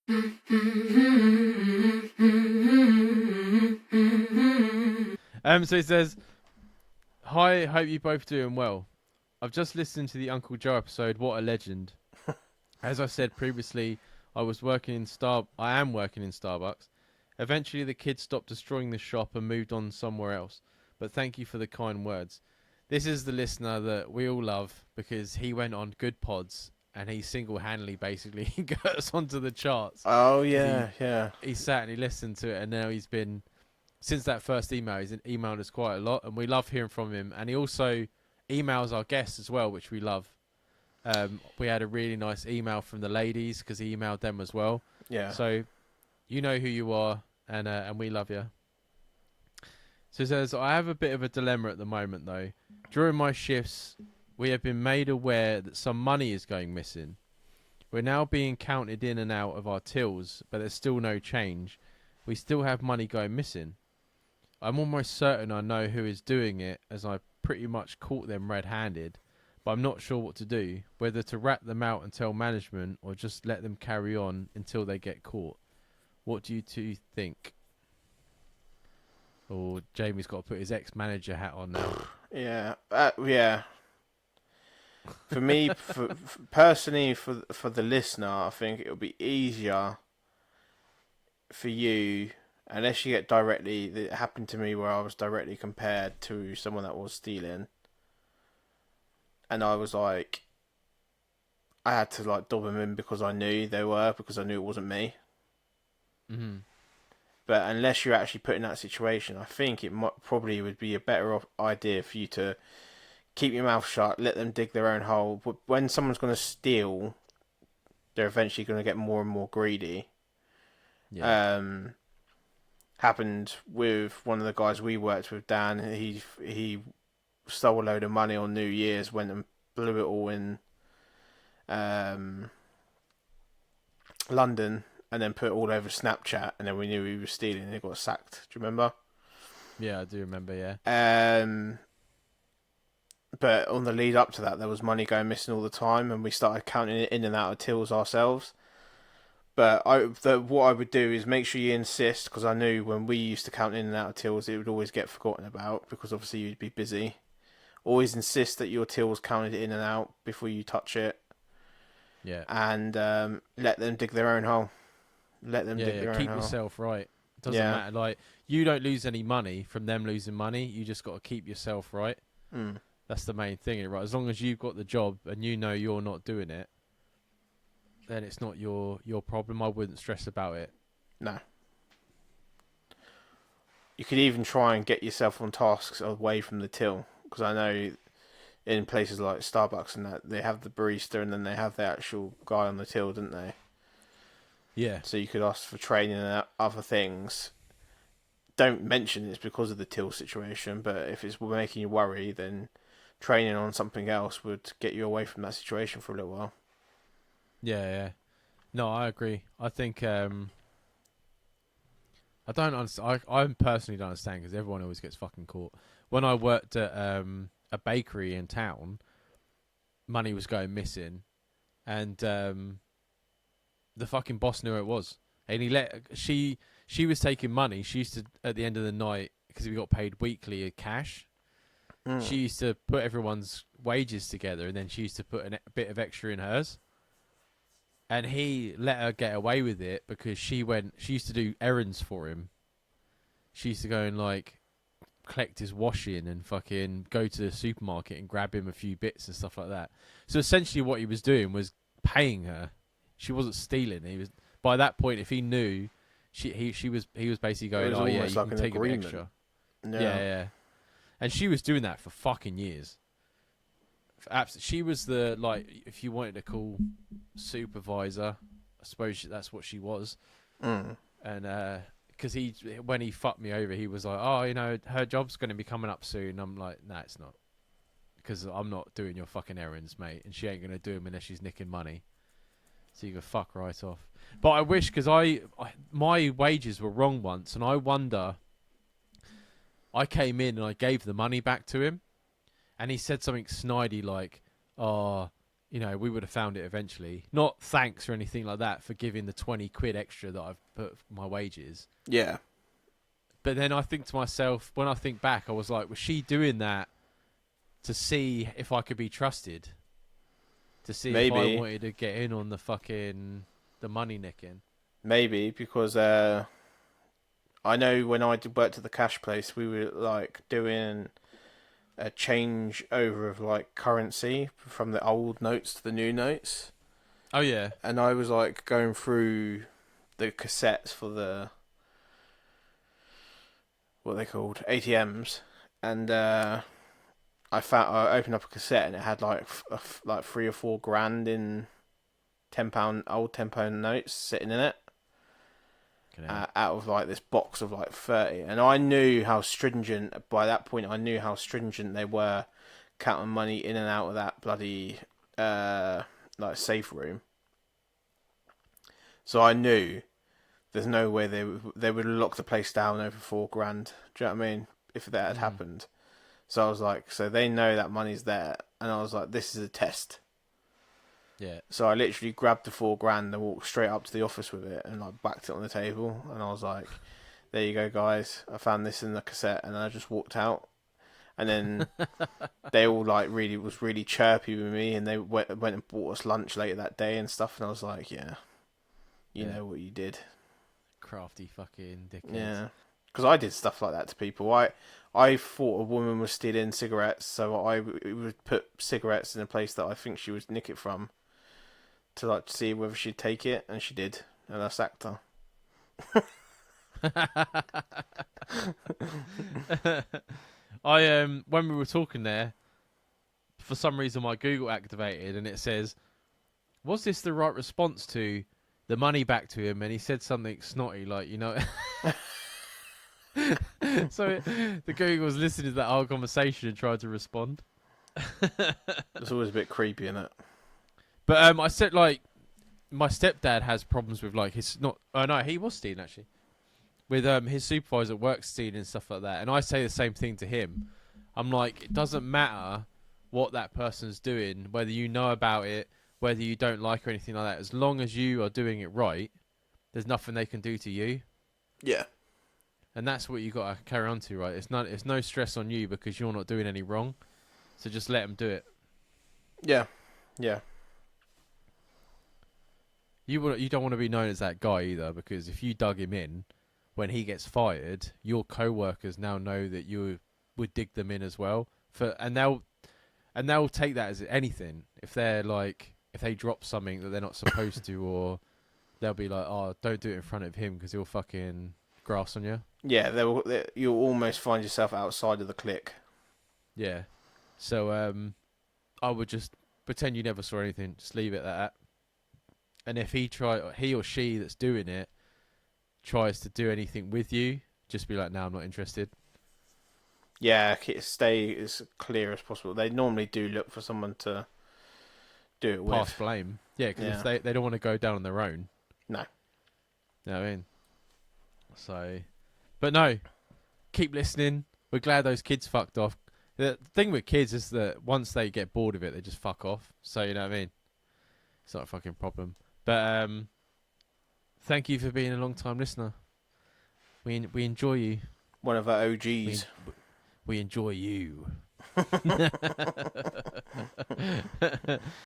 So it says, "Hi, hope you both doing well. I've just listened to the Uncle Joe episode. What a legend! As I said previously, I am working in Starbucks. Eventually, the kids stopped destroying the shop and moved on somewhere else. But thank you for the kind words. This is the listener that we all love because he went on Good Pods and he single-handedly basically got us onto the charts Oh because yeah, yeah, he sat and he listened to it, and now he's been since that first email. He's emailed us quite a lot, and we love hearing from him. And he also emails our guests as well, which we love. We had a really nice email from the ladies because he emailed them as well. yeah. So you know who you are, and we love you. So it says, I have a bit of a dilemma at the moment though. During my shifts, we have been made aware that some money is going missing. We're now being counted in and out of our tills, but there's still no change. We still have money going missing. I'm almost certain I know who is doing it, as I pretty much caught them red-handed, but I'm not sure what to do, whether to rat them out and tell management, or just let them carry on until they get caught. What do you two think? Or Jamie's got to put his ex-manager hat on now. Yeah, yeah. For me, personally, for the listener, I think it'll be easier for you, unless you get directly. It happened to me where I was directly compared to someone that was stealing, and I was like, I had to like dob them in because I knew they were, because I knew it wasn't me. Mm-hmm. But unless you're actually put in that situation, I think it probably would be a better idea for you to keep your mouth shut, let them dig their own hole. But when someone's going to steal, they're eventually going to get more and more greedy. Yeah. Happened with one of the guys we worked with, Dan. He stole a load of money on New Year's, went and blew it all in London, and then put it all over Snapchat, and then we knew he was stealing and he got sacked. Do you remember? Yeah, I do remember, yeah. But on the lead up to that, there was money going missing all the time, and we started counting it in and out of tills ourselves. But what I would do is make sure you insist, because I knew when we used to count in and out of tills, it would always get forgotten about, because obviously you'd be busy. Always insist that your tills counted in and out before you touch it. Yeah. And let them dig their own hole. Let them dig their own hole. Keep yourself right. It doesn't matter. Like, you don't lose any money from them losing money. You just got to keep yourself right. Mm. That's the main thing, right? As long as you've got the job and you know you're not doing it, then it's not your problem. I wouldn't stress about it. No. You could even try and get yourself on tasks away from the till, because I know in places like Starbucks and that, they have the barista and then they have the actual guy on the till, don't they? Yeah. So you could ask for training and other things. Don't mention it's because of the till situation, but if it's making you worry, then training on something else would get you away from that situation for a little while. Yeah. No, I agree. I think I don't understand. I personally don't understand, because everyone always gets fucking caught. When I worked at a bakery in town, money was going missing, and the fucking boss knew who it was, and she was taking money. She used to, at the end of the night, because we got paid weekly cash. She used to put everyone's wages together, and then she used to put a bit of extra in hers. And he let her get away with it because she used to do errands for him. She used to go and like collect his washing and fucking go to the supermarket and grab him a few bits and stuff like that. So essentially what he was doing was paying her. She wasn't stealing. He was, by that point, if he knew, he was basically going, oh yeah, you can take a bit extra. Yeah. And she was doing that for fucking years. She was the, like, if you wanted to call supervisor, I suppose that's what she was. And because when he fucked me over, he was like, oh, you know, her job's going to be coming up soon. I'm like, nah, it's not, because I'm not doing your fucking errands, mate, and she ain't going to do them unless she's nicking money. So you go fuck right off. But I wish, because my wages were wrong once, and I wonder, I came in and I gave the money back to him, and he said something snidey like, oh, you know, we would have found it eventually. Not thanks or anything like that for giving the 20 quid extra that I've put for my wages. Yeah. But then I think to myself, when I think back, I was like, was she doing that to see if I could be trusted? To see if Maybe. I wanted to get in on the money nicking? Maybe, because I know when I worked at the cash place, we were like doing a change over of like currency from the old notes to the new notes. Oh, yeah. And I was like going through the cassettes for the what they called ATMs, and I opened up a cassette and it had like like 3 or 4 grand in £10 old £10 notes sitting in it. Out of like this box of like 30, and I knew how stringent by that point. I knew how stringent they were counting money in and out of that bloody like safe room. So I knew there's no way they would lock the place down over 4 grand. Do you know what I mean? If that had happened. So I was like, so they know that money's there, and I was like, this is a test. Yeah. So I literally grabbed the 4 grand and walked straight up to the office with it and like backed it on the table, and I was like, there you go, guys, I found this in the cassette, and I just walked out. And then they all like was really chirpy with me, and they went and bought us lunch later that day and stuff, and I was like, yeah, you know what you did. Crafty fucking dickheads. Yeah. Because I did stuff like that to people. I thought a woman was stealing cigarettes, so I would put cigarettes in a place that I think she would nick it from, to like see whether she'd take it, and she did, and I sacked her. I when we were talking there, for some reason my Google activated and it says, was this the right response to the money back to him? And he said something snotty like, you know. So the Google was listening to that whole conversation and tried to respond. It's always a bit creepy, isn't it? But I said, like, my stepdad has problems with like his not. Oh no, he was stealing actually. With his supervisor at work stealing and stuff like that, and I say the same thing to him. I'm like, it doesn't matter what that person's doing, whether you know about it, whether you don't like or anything like that. As long as you are doing it right, there's nothing they can do to you. Yeah. And that's what you got to carry on to, right? It's no stress on you because you're not doing any wrong. So just let them do it. Yeah. Yeah. You don't want to be known as that guy either, because if you dug him in, when he gets fired, your co-workers now know that you would dig them in as well. And they'll take that as anything. If they drop something that they're not supposed to, or they'll be like, oh, don't do it in front of him because he'll fucking grass on you. Yeah, you'll almost find yourself outside of the clique. Yeah. So I would just pretend you never saw anything. Just leave it at that. And if he or she that's doing it tries to do anything with you, just be like, no, I'm not interested. Yeah, stay as clear as possible. They normally do look for someone to do it with. Pass blame. Yeah, because if they don't want to go down on their own. No. You know what I mean? So, but no, keep listening. We're glad those kids fucked off. The thing with kids is that once they get bored of it, they just fuck off. So, you know what I mean? It's not a fucking problem. But thank you for being a long-time listener. We enjoy you. One of our OGs. We enjoy you.